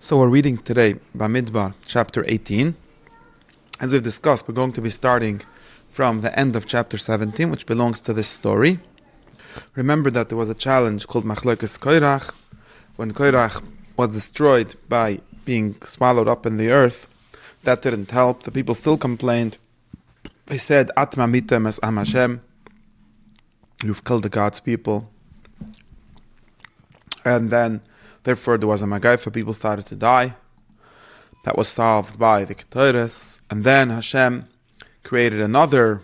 So we're reading today Bamidbar Chapter 18. As we've discussed, we're going to be starting from the end of Chapter 17, which belongs to this story. Remember that there was a challenge called Machlokes Korach. When Korach was destroyed by being swallowed up in the earth, that didn't help. The people still complained. They said, Atma mitem es am Hashem. You've killed the God's people. And then therefore, there was a Magaifa, people started to die. That was solved by the tithes. And then Hashem created another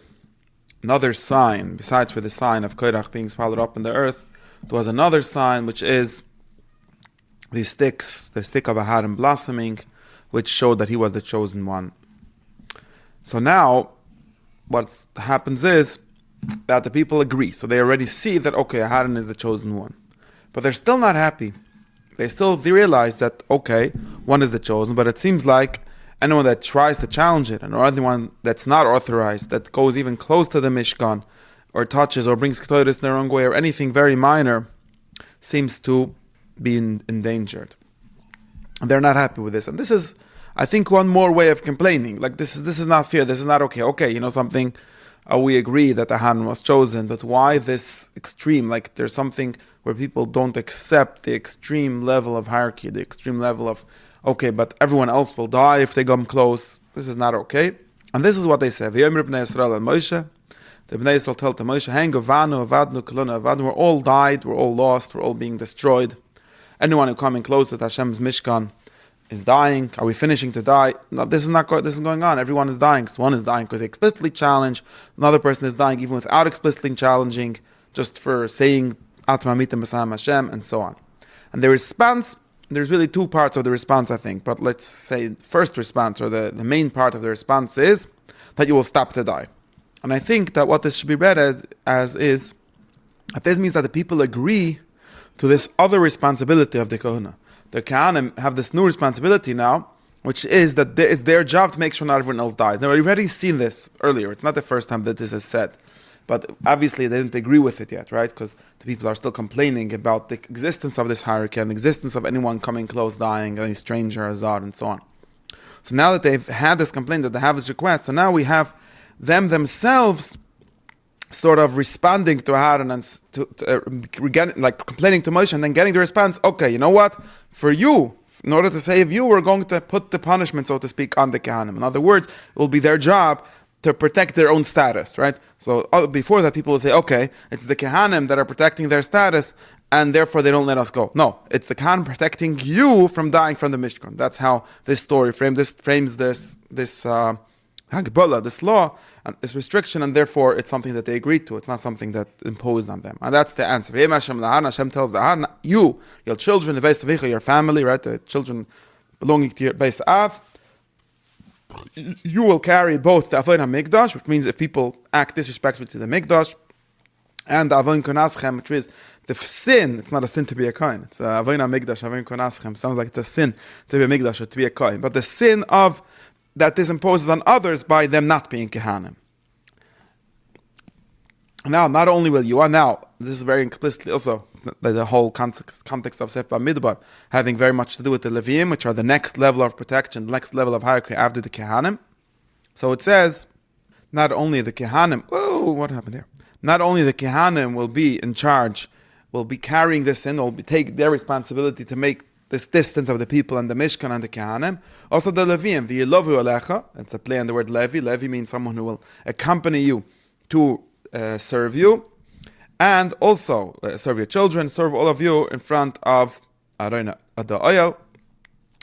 sign, besides for the sign of Korach being swallowed up in the earth. There was another sign, which is the stick of Aharon blossoming, which showed that he was the chosen one. So now, what happens is that the people agree. So they already see that, okay, Aharon is the chosen one. But they're still not happy. They realize that, okay, one is the chosen, but it seems like anyone that tries to challenge it, or anyone that's not authorized, that goes even close to the Mishkan, or touches or brings Ketores in the wrong way, or anything very minor, seems to be endangered. And they're not happy with this. And this is, I think, one more way of complaining. Like, this is not fair, this is not okay. Okay, you know something, we agree that Aharon was chosen, but why this extreme? Like, there's something where people don't accept the extreme level of hierarchy, the extreme level of, okay, but everyone else will die if they come close. This is not okay. And this is what they say. The Bnei Yisrael tell to Moshe, we're all died, we're all lost, we're all being destroyed. Anyone who coming close to Hashem's Mishkan is dying. Are we finishing to die? No, this is going on. Everyone is dying. So one is dying because they explicitly challenge. Another person is dying even without explicitly challenging, just for saying Atma mitem b'sam Hashem, and so on. And the response, there's really two parts of the response, I think. But let's say first response, or the main part of the response, is that you will stop to die. And I think that what this should be read as is that this means that the people agree to this other responsibility of the Kohana. The Kohanim have this new responsibility now, which is that it's their job to make sure not everyone else dies. Now, we've already seen this earlier. It's not the first time that this is said. But obviously they didn't agree with it yet, right? Because the people are still complaining about the existence of this hierarchy and the existence of anyone coming close dying, any stranger, azar, and so on. So now that they've had this complaint, that they have this request, so now we have them themselves sort of responding to Aharon and like complaining to Moshe, and then getting the response, okay, you know what? For you, in order to save you, we're going to put the punishment, so to speak, on the Kohanim. In other words, it will be their job to protect their own status, right? So before that, people will say, okay, it's the Kohanim that are protecting their status, and therefore they don't let us go. No, it's the Kohanim protecting you from dying from the Mishkan. That's how this story frames this Hagbola, this law, and this restriction, and therefore it's something that they agreed to. It's not something that imposed on them. And that's the answer. Hashem tells the Aharon, you, your children, your family, right? The children belonging to your Beis Av, you will carry both the Avon HaMikdash, which means if people act disrespectfully to the Mikdash, and the Avon Konaschem, which is the sin. It's not a sin to be a Kohen. It's Avon HaMikdash, Avon Konaschem. Sounds like it's a sin to be a Mikdash or to be a Kohen. But the sin of that this imposes on others by them not being Kohanim. Now, not only will you, now, this is very explicitly also the whole context of Sefer Bamidbar having very much to do with the Leviim, which are the next level of protection, the next level of hierarchy after the Kohanim. So it says, not only the Kohanim, what happened there? Not only the Kohanim will be in charge, will be carrying this in, will take their responsibility to make this distance of the people and the Mishkan and the Kohanim. Also the Leviim, v'yilovu alecha, that's a play on the word Levi. Levi means someone who will accompany you to serve you, and also serve your children, serve all of you in front of the oil.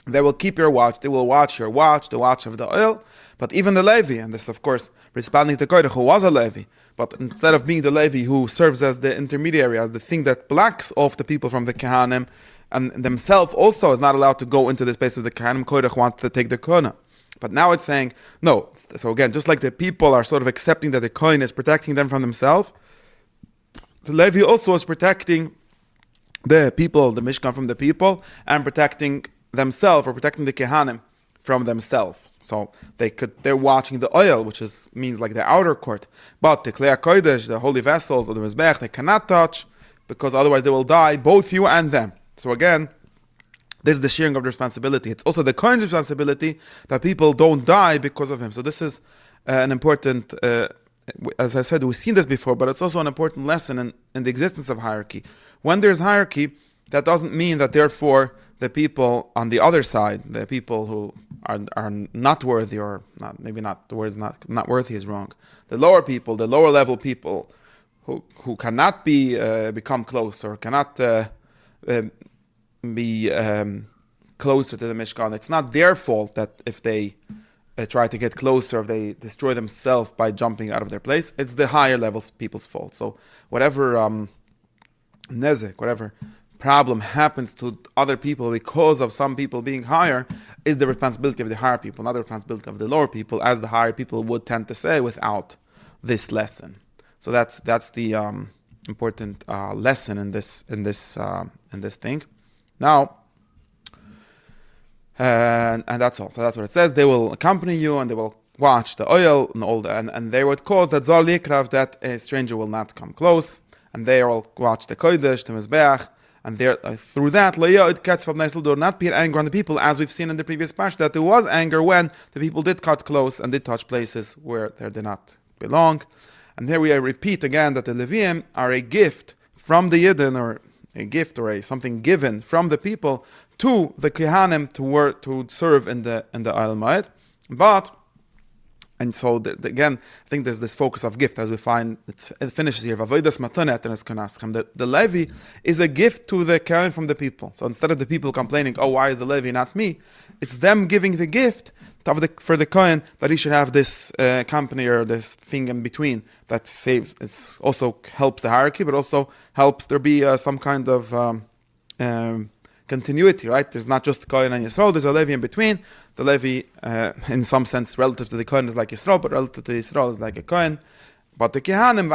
They will keep your watch, they will watch your watch, the watch of the oil. But even the Levi, and this of course responding to Korach, who was a Levi, but instead of being the Levi who serves as the intermediary, as the thing that blocks off the people from the Kohanim, and themselves also is not allowed to go into the space of the Kohanim, Korach wants to take the Kohanim. But now it's saying, no. So again, just like the people are sort of accepting that the Kohen is protecting them from themselves, the Levi also is protecting the people, the Mishkan from the people, and protecting themselves, or protecting the Kohanim from themselves. So they're watching the oil, which means like the outer court. But the Klei HaKodesh, the holy vessels, or the Mizbech, they cannot touch, because otherwise they will die, both you and them. So again, This is the sharing of the responsibility. It's also the Kohen's responsibility that people don't die because of him. So this is an important, as I said, we've seen this before, but it's also an important lesson in the existence of hierarchy. When there's hierarchy, that doesn't mean that therefore the people on the other side, the people who are not worthy, or not, maybe not, the word's not worthy is wrong. The lower people, the lower level people who cannot become close, or cannot be closer to the Mishkan. It's not their fault that if they try to get closer, if they destroy themselves by jumping out of their place, it's the higher levels people's fault. So whatever nezek, whatever problem happens to other people because of some people being higher, is the responsibility of the higher people, not the responsibility of the lower people, as the higher people would tend to say without this lesson. So that's the important lesson in this thing. Now, and that's all. So that's what it says. They will accompany you and they will watch the oil and all that, and they would cause that Zar Likrav, that a stranger will not come close, and they will watch the Kodesh, the Mizbeach, and there through that it cuts from do not be anger on the people, as we've seen in the previous parsha that there was anger when the people did cut close and did touch places where they did not belong. And here we repeat again that the Leviim are a gift from the Yidden, or a gift or something given from the people to the Kohanim to serve in the Oil Moed. And so again, I think there's this focus of gift, as we find it finishes here. The Levi is a gift to the Kohen from the people. So instead of the people complaining, "Oh, why is the Levi not me?" It's them giving the gift for the Kohen that he should have this company or this thing in between that saves. It also helps the hierarchy, but also helps there be some kind of continuity, right? There's not just the Kohen and Yisrael, there's a Levi in between. The Levi, in some sense, relative to the Kohen is like Yisrael, but relative to Yisrael is like a Kohen. But the Kohanim,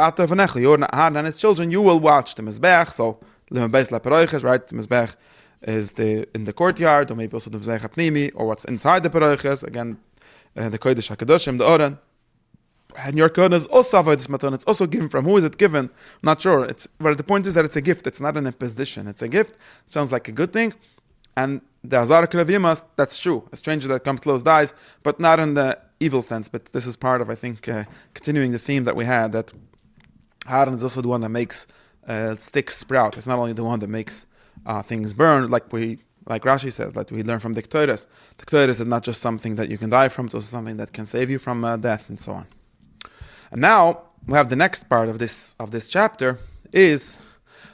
Aaron and his children, you will watch the Mizbeach. So, right? The Mizbeach is in the courtyard, or maybe also the Mizbeach HaPnimi, or what's inside the Paroiches. Again, the Kodesh HaKadoshim, the Oren. And your Kohen is also avodas matan. It's also given from who is it given? I'm not sure. But the point is that it's a gift. It's not an imposition. It's a gift. It sounds like a good thing. And the Azar Kravimas, that's true. A stranger that comes close dies, but not in the evil sense. But this is part of, I think, continuing the theme that we had, that Aaron is also the one that makes sticks sprout. It's not only the one that makes things burn, like Rashi says, like we learn from the Ketores. The Ketores is not just something that you can die from, it's also something that can save you from death and so on. And now we have the next part of this chapter, is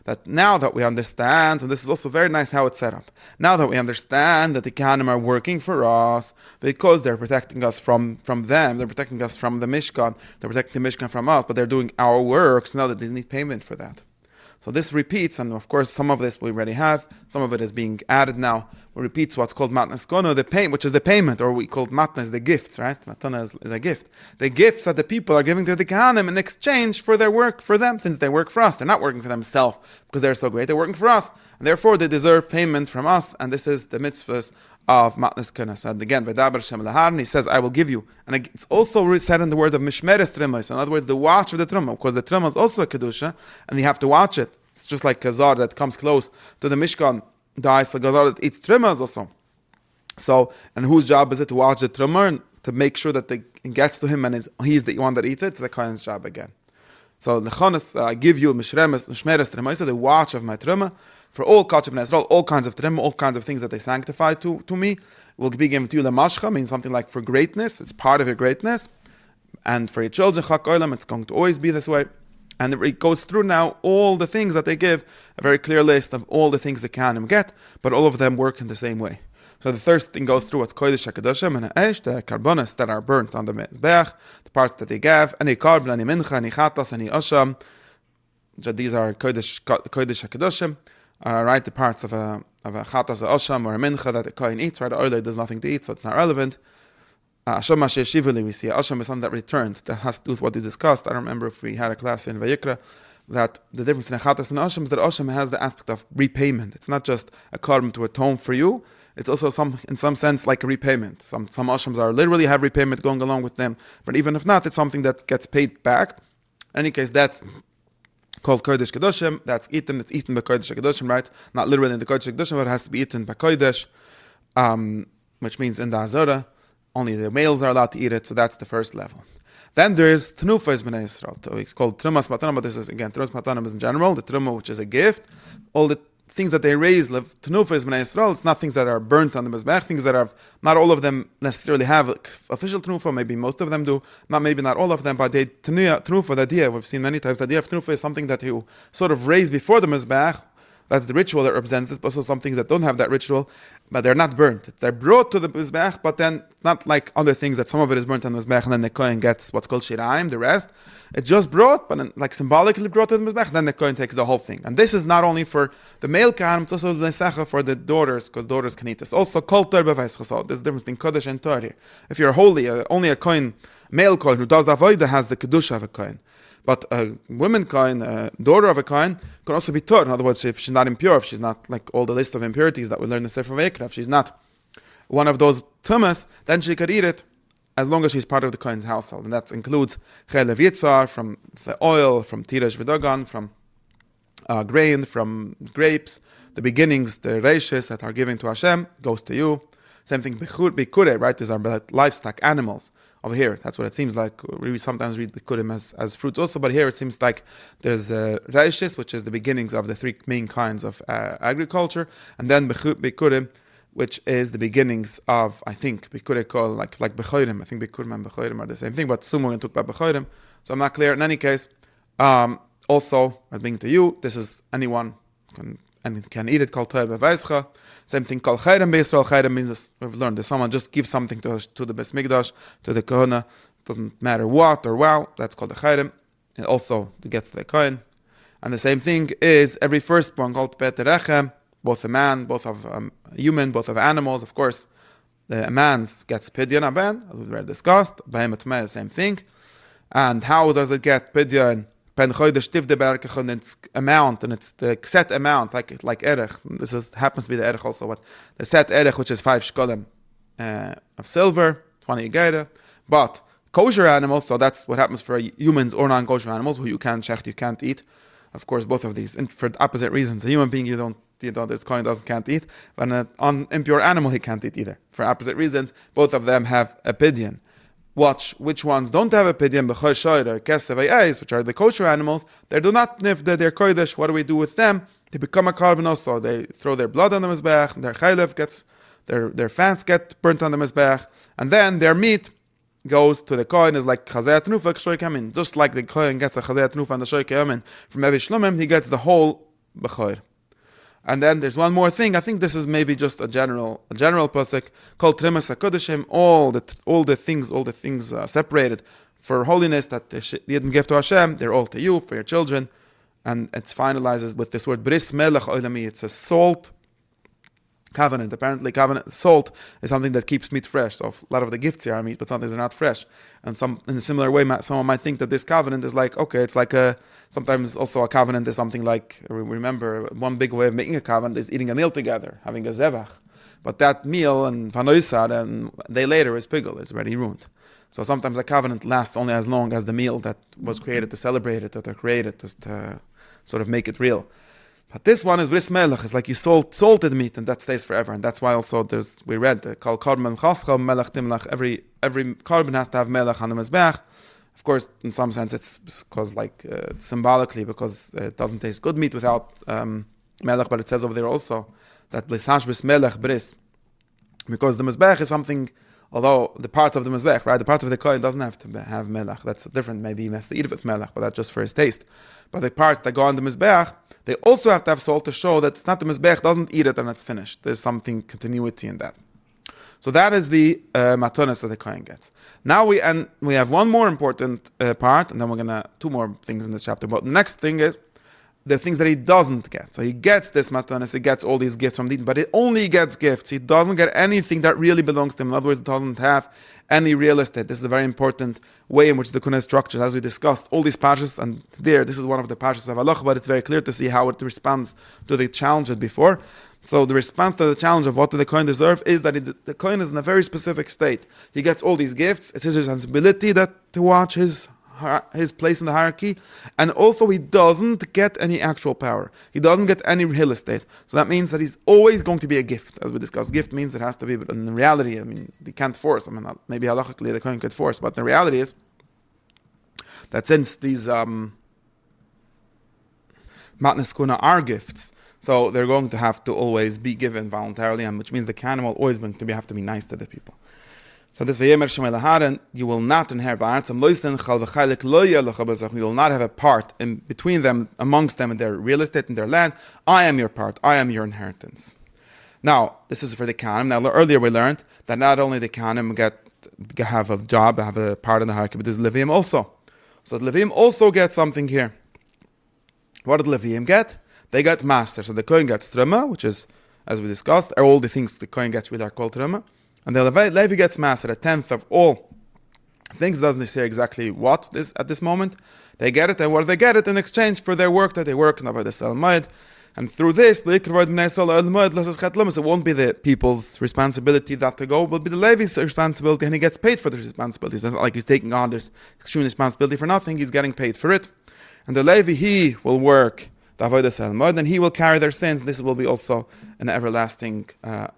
that now that we understand, and this is also very nice how it's set up, now that we understand that the Kohanim are working for us because they're protecting us from them, they're protecting us from the Mishkan, they're protecting the Mishkan from us, but they're doing our work, so now that they need payment for that. So this repeats, and of course some of this we already have, some of it is being added now. It repeats what's called matnas kono, the payment, which is the payment, or we call matnas, the gifts, right? Matana is a gift. The gifts that the people are giving to the Kohanim in exchange for their work for them, since they work for us. They're not working for themselves because they're so great, they're working for us. And therefore they deserve payment from us, and this is the mitzvahs of matnas kono. And again, V'daber Shem Laharn, he says, I will give you. And it's also said in the word of mishmeres terumas, in other words, the watch of the terumah, because the terumah is also a kedusha, and you have to watch it. It's just like a zar that comes close to the Mishkan dies, like a zar that eats terumas also. So, and whose job is it to watch the terumah and to make sure that it gets to him and he's the one that eats it? It's the Kohen's job again. So, the Chonis, I give you mishmeres terumas, the watch of my terumah, for all Kachim and Israel, all kinds of terumah, all kinds of things that they sanctify to me, will be given to you. Lamashcha means something like for greatness, it's part of your greatness. And for your children, Chak Olam, it's going to always be this way. And it goes through now all the things that they give, a very clear list of all the things the Kohanim get, but all of them work in the same way. So the first thing goes through what's Kodesh HaKadoshim and Ha'esh, the karbonas that are burnt on the Mizbeach, the parts that they give, any karbon, any mincha, any chatas, any asham. These are Kodesh HaKadoshim, right? The parts of a chatas, a asham, or a mincha that the Kohen eats, right? The oil does nothing to eat, so it's not relevant. Asham Shivuli, we see Asham is something that returned. That has to do with what we discussed. I don't remember if we had a class in Vayikra that the difference between Chatas and Asham is that Asham has the aspect of repayment. It's not just a carbon to atone for you. It's also in some sense like a repayment. Some Ashams are literally have repayment going along with them. But even if not, it's something that gets paid back. In any case, that's called Kodesh Kedoshim. That's eaten. It's eaten by Kodesh Kedoshim, right? Not literally in the Kodesh Kedoshim, but it has to be eaten by Kodesh, which means in the Azara. Only the males are allowed to eat it, so that's the first level. Then there is Tenufah B'nai Yisrael. So it's called terumas matanim, but this is, again, terumas matanim is in general, the terumah, which is a gift. All the things that they raise, Tenufah B'nai Yisrael, it's not things that are burnt on the Mizbech, things that are, not all of them necessarily have official Tenufah, maybe most of them do, maybe not all of them, but they, Tenufah, the idea, we've seen many times, the idea of Tenufah is something that you sort of raise before the Mizbech. That's the ritual that represents this, but also some things that don't have that ritual, but they're not burnt. They're brought to the Mizbech, but then not like other things that some of it is burnt on the Mizbech, and then the Kohen gets what's called Shiraim, the rest. It's just brought, but then, like symbolically brought to the Mizbech, then the Kohen takes the whole thing. And this is not only for the male Kohen, it's also the Nesecha for the daughters, because daughters can eat this. Also, Kol Tor B'Vais Chasod. There's a difference between Kodesh and Tor here. If you're holy, only a Kohen, male Kohen who does the Avodah has the Kedusha of a Kohen. But a woman Kohen, a daughter of a Kohen, can also be Tor. In other words, if she's not impure, if she's not like all the list of impurities that we learn in the Sefer Vayikra, if she's not one of those terumas, then she could eat it as long as she's part of the Kohen's household. And that includes Chelev Yitzar, from the oil, from Tiresh V'Dagan, from grain, from grapes, the beginnings, the reishes that are given to Hashem, goes to you. Same thing, Bikure, right? These are livestock, animals. Over here, that's what it seems like. We sometimes read Bikurim as fruits also, but here it seems like there's reishes, which is the beginnings of the three main kinds of agriculture, and then Bikurim, which is the beginnings of, I think, Bikurim called like Bechorim. I think Bikurim and Bechorim are the same thing, but soon we're going to talk about Bechorim, so I'm not clear. In any case, also, I bring to you, this is anyone can eat it, called Toeh B'Vaischa. Same thing called Chayrim B'Yisrael. Chayrim means, we've learned, that someone just gives something to the Beis Mikdash, to the Kohana, doesn't matter what or wow, that's called the Chayrim. It also gets to the Kohen. And the same thing is every firstborn called Bet Rechem, both a man, both of a human, both of animals. Of course, the man's gets Pidyon Aben, as we've already discussed. Behemoth Tameh, the same thing. And how does it get Pidyon? Pen Chodesh Tivde Berkech, and its amount, and it's the set amount, like Erech. This happens to be the Erech also, but the set Erech, which is 5 shkolim of silver, 20 geira. But kosher animals, so that's what happens for humans or non-kosher animals, who you can't shecht, you can't eat. Of course, both of these, for opposite reasons. A human being, there's Kohen can't eat, but an impure animal, he can't eat either. For opposite reasons, both of them have a pidyon. Watch which ones don't have a pidyon, b'chol shoyr or kesev ayis, which are the kosher animals. They do not nifda, they're kodesh. What do we do with them? They become a carbon also. They throw their blood on the mizbech, their chaylev gets, their fats get burnt on the mizbech, and then their meat goes to the Kohen, is like chazei atnufa kshoy kamin. Just like the Kohen gets a chazei atnufa and the shoy kamin from Evi Shlomim, he gets the whole b'chol. And then there's one more thing. I think this is maybe just a general pasuk called terumas hakodeshim. All the things separated for holiness that they didn't give to Hashem, they're all to you, for your children. And it finalizes with this word bris melech oilami. It's a salt covenant. Apparently, salt is something that keeps meat fresh. So a lot of the gifts here are meat, but sometimes they're not fresh. And in a similar way, someone might think that this covenant is like, okay, it's like sometimes also a covenant is something like, remember, one big way of making a covenant is eating a meal together, having a zevach. But that meal and vanoisar, and a day later is pigul, it's already ruined. So sometimes a covenant lasts only as long as the meal that was created to celebrate it, or to create it, just to sort of make it real. But this one is bris melech. It's like you salted meat, and that stays forever. And that's why also we read called korban chaschal melech dimlach. Every korban has to have melech on the mizbech. Of course, in some sense, it's because symbolically, because it doesn't taste good meat without melech. But it says over there also that blisash bris melech bris, because the mizbech is something. Although the part of the mizbech, right, the part of the kohen doesn't have to have melech. That's different. Maybe he has to eat it with melech, but that's just for his taste. But the parts that go on the mizbech, they also have to have salt to show that it's not the mizbech doesn't eat it and it's finished. There's something continuity in that. So that is the matonis that the kohen gets. Now we have one more important part, and then we're gonna two more things in this chapter. But the next thing is the things that he doesn't get. So he gets this matanis, he gets all these gifts from the, but he only gets gifts. He doesn't get anything that really belongs to him. In other words, it doesn't have any real estate. This is a very important way in which the Kunez structures, as we discussed, all these pashas, and this is one of the pashas of Allah, but it's very clear to see how it responds to the challenges before. So the response to the challenge of what do the Kohen deserve is that the Kohen is in a very specific state. He gets all these gifts. It's his responsibility to watch his his place in the hierarchy, and also he doesn't get any actual power. He doesn't get any real estate. So that means that he's always going to be a gift, as we discussed. Gift means it has to be, but in reality, I mean, they can't force. I mean, maybe halachically the kohen could force, but the reality is that since these matnas kuna are gifts, so they're going to have to always be given voluntarily, and which means the kohen will always have to be nice to the people. So this Vayemer Shemay Laharen, you will not inherit ba'aretzam loisen chal v'chaylik lo yelecha b'zach. You will not have a part in between them, amongst them, in their real estate, in their land. I am your part. I am your inheritance. Now, this is for the Kohanim. Now, earlier we learned that not only the Kohanim have a job, have a part in the hierarchy, but there's Leviim also. So the Leviim also get something here. What did Leviim get? They got master. So the Kohen gets terumah, which is, as we discussed, are all the things the Kohen gets really are called terumah. And the Levi gets master, a tenth of all things. Doesn't say exactly what this at this moment. They get it, and what do they get it in exchange for their work that they work in Avodas Salmod. And through this, it won't be the people's responsibility that to go, it will be the Levi's responsibility, and he gets paid for the responsibilities. It's not like he's taking on this extreme responsibility for nothing, he's getting paid for it. And the Levi, he will work the Avodah Salmod, and he will carry their sins. This will be also an everlasting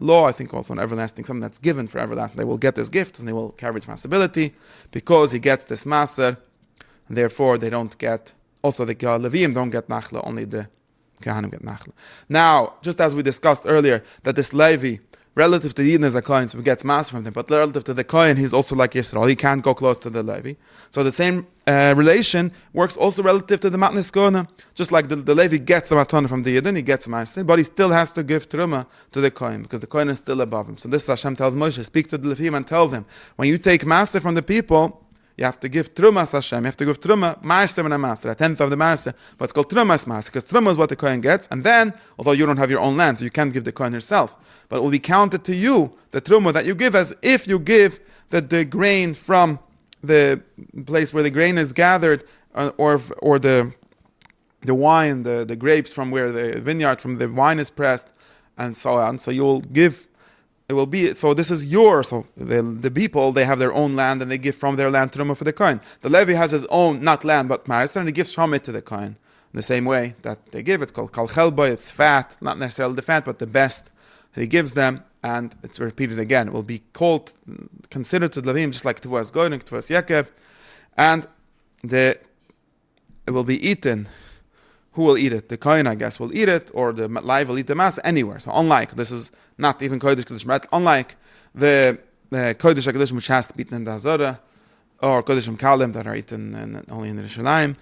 law, I think also an everlasting, something that's given for everlasting. They will get this gift, and they will carry responsibility, because he gets this maser, and therefore they don't get, also the Leviim don't get nachla, only the Kohanim get nachla. Now, just as we discussed earlier, that this Levi, relative to the Yidden as a Kohen, so he gets mass from him, but relative to the Kohen, he's also like Yisrael. He can't go close to the Levi. So the same relation works also relative to the Matnas Kohen. Just like the Levi gets a matana from the Yidden, he gets mass, but he still has to give terumah to the Kohen, because the Kohen is still above him. So this Hashem tells Moshe, speak to the Leviim and tell them, when you take master from the people, you have to give terumas Hashem. You have to give terumah, master and a master, a tenth of the master. But it's called terumas master, because terumah is what the Kohen gets. And then, although you don't have your own land, so you can't give the Kohen yourself, but it will be counted to you, the terumah that you give, as if you give the grain from the place where the grain is gathered, or the wine, the grapes from where the vineyard, from the wine is pressed, and so on. So you will give. It will be, so this is yours. So the people, they have their own land, and they give from their land terumah for the Kohen. The Levi has his own, not land, but ma'aser, and he gives from it to the Kohen. In the same way that they give, it's called kal chelba, it's fat, not necessarily the fat, but the best that he gives them, and it's repeated again. It will be called, considered to the Leviim, just like Tuvas Goy and Tuvas Yaakov, and it will be eaten. Who will eat it? The Kohen, I guess, will eat it, or the Levi will eat the mass anywhere. So unlike, this is not even Kodesh Kodesh, but unlike the Kodesh HaKadosh, which has to be eaten in the Hazorah, or Kodesh Kalim that are eaten only in the Yerushalayim,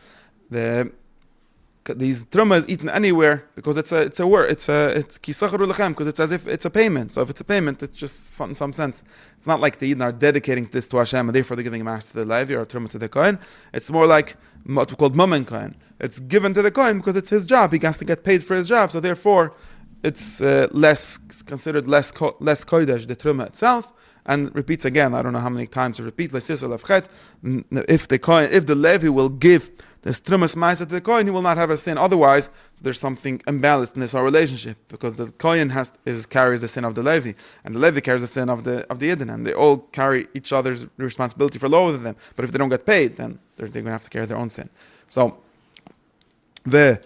these terumah is eaten anywhere, because it's a word, it's kisacharu lechem, because it's as if it's a payment. So if it's a payment, it's just in some sense. It's not like the Yidden are dedicating this to Hashem, and therefore they're giving a mass to the Levi or terumah to the Kohen. It's more like what we call Mammon Kohen. It's given to the Kohen because it's his job. He has to get paid for his job. So therefore, it's considered less kodesh, the terumah itself. And repeats again, I don't know how many times to repeat, if the Levi will give this terumas ma'aser to the Kohen, he will not have a sin. Otherwise, there's something imbalanced in this whole relationship, because the Kohen carries the sin of the Levi, and the Levi carries the sin of the Yidden, and they all carry each other's responsibility for lower than them. But if they don't get paid, then they're going to have to carry their own sin. So the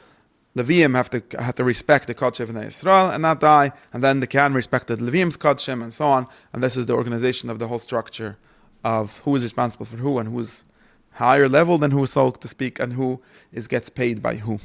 Leviim have to respect the Kodshim of Israel and not die, and then the Kohen respected Leviim's Kodshim and so on. And this is the organization of the whole structure of who is responsible for who, and who is higher level than who, so to speak, and who gets paid by who.